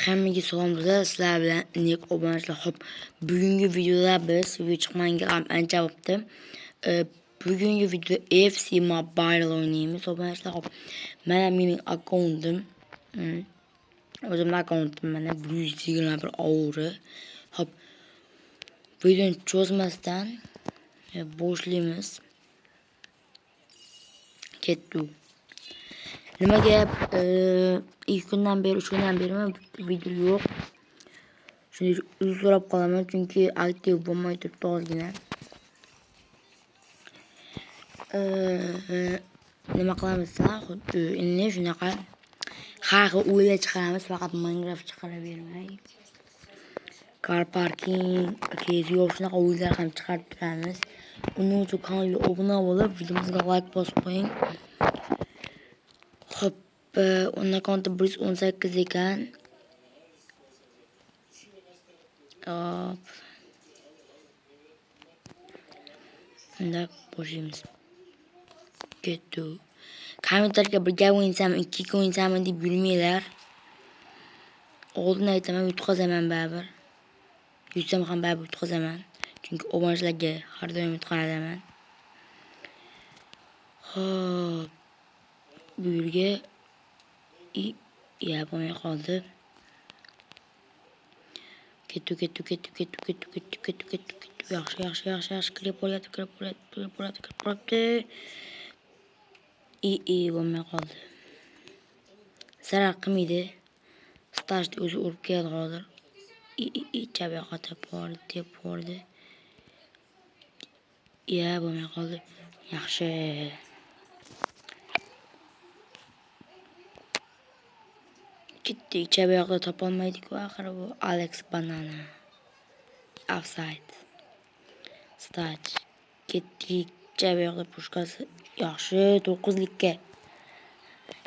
Hammaga salom do'stlar, sizlar bilan Nik obunachilar. Xo'p, bugungi videoda biz video chiqmanga ham ancha bo'libdi. Bugungi videoda FC Mobile o'ynaymiz obunachilar. Xo'p, mana mening akkauntim. O'zimning akkauntim mana 121 avro. Xo'p, videoni cho'zmasdan boshlaymiz. Ketdi. Nima gap? 2 kundan beri, 3 kundan beri video yo'q. Shuni uzr so'rab qolaman chunki aktiv bo'lmay turibdi ozgina. Nima qilamiz? Endi shunaqa har xil o'yinlar chiqaramiz, faqat Minecraft chiqaravermay. Car parking, KZO shunaqa o'yinlar ham chiqarib turamiz. Uning uchun kanalga obuna bo'lib, videomizga like bosib qo'ying. Xo'p, unda konti 118 ekan. Hop. Unda boshlaymiz. Ketdi. Kommentarga bir gap o'yinsam, 2 kun o'yinsam deb yurmanglar. Oldin aytaman, yutqazaman baribir. Yutsam ham baribir yutqazaman. Chunki obunachilarga har doim yutqazaman. Hop. Bu yerga yapmay qoldi. Ketdi. Yaxshi. Kirib boryapti. Bo'lmay qoldi. Zarar qilmaydi. Stajni o'zi urib keldi hozir. Chabiyoqqa tepbordi. Bo'lmay qoldi. Yaxshi. Ketdik, chabiyoqda topolmaydik-ku axir bu Alex Banana. Offside. Stage. Ketdik, chabiyoqda pushkasi. Yaxshi, 9likka.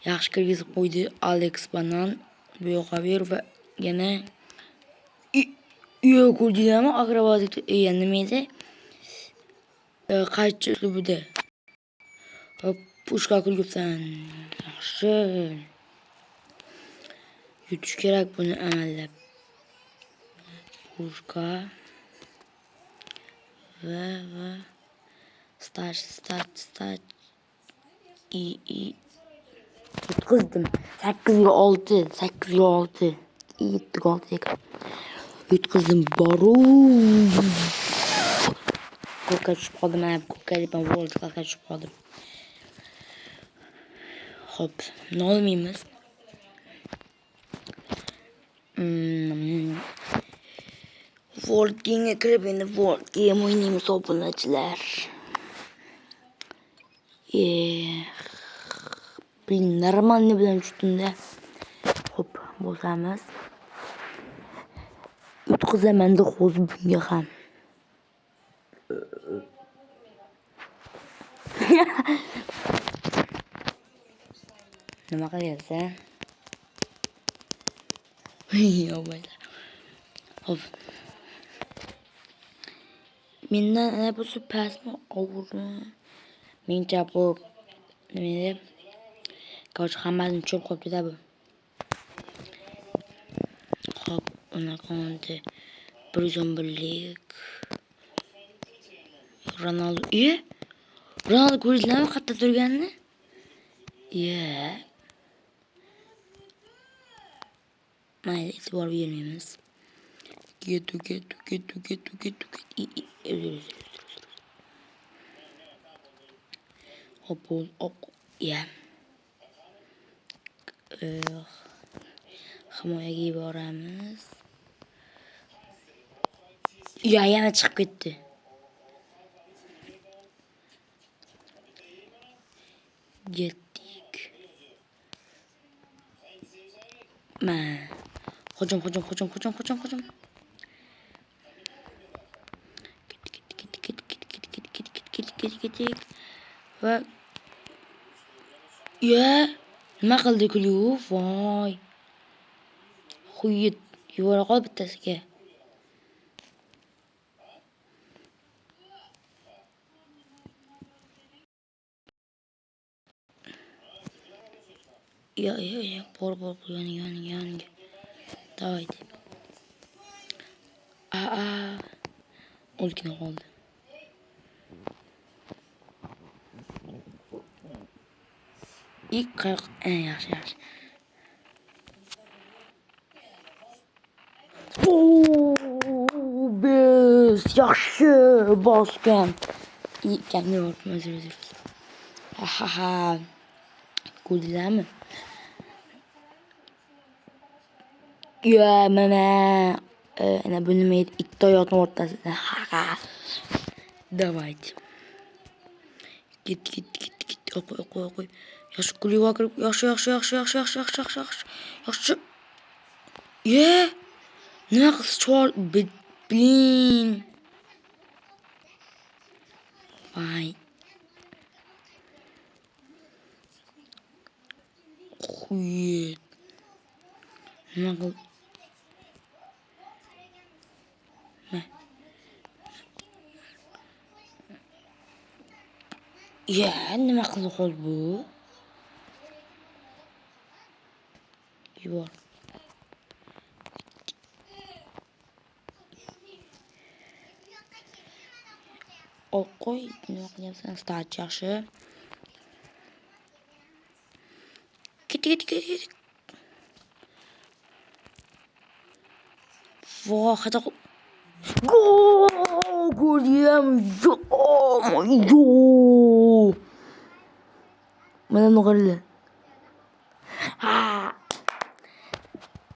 Yaxshi kirgizib qo'ydi Alex Banan. Bu yoqqa ber va yana ko'rdinglarmi? Akrobatik nima edi? Qaychi uslubida. Hop, pushka kirgizsan. Yaxshi. Yutish kerak buni amallab. Pushka va staj. Yutqizdim. 8-6. 7-6 ekan. Yutqizdim. Boru. Ko'kka tushib qoldim. Mana ko'kka deb bo'ldi, tushib qoldim. Hop, nolmaymiz. World Game'ga kirib endi World Game o'ynaymiz obunachilar. Normalni bilan tushdim-da. Hop, bosamiz. Yutqizaman-da hozir bunga ham. Nima qilyapsan? Hop. Mendan ana bu pasmi ovurni. Mencha bu nima deb? Ko'ch hammasini cho'p qo'yibdi-da bu. Hop, uni konti 111lik. Ronaldo. Ronaldo ko'rdinglarmi qayerda turganini? Mayli, e'tibor bermaymiz. Ketdi. Hop. Himoyaga yuboramiz. Yana chiqib ketdi. Ketdik. Hujum. Ketdik. Va nima qildi-ku? Voy. Quyit yubora qol bittasiga. Bor yoniga. Davaydı. Aa. Ulkine oldu. İlk kayak en yaxşı. Biz yaxşı basken. İyi kendini yortum özür. Ha. Gördüler mi? Ya meme. Ne bölümü ilk Toyota'nın ortasında. Ha. Давайте. Git. Oku. Yaxşı kulüye kırıp. Yaxşı. Ye. Ne kız çor. Blin. Vay. Хует. Ne kız. Ne? Ya nima qilib qol bu? Yubor. Qo'y, nima qilyapsan? Start yaxshi. Ket. Voh, xato. Gol yem. Yo. Mana nima qildi? Ha.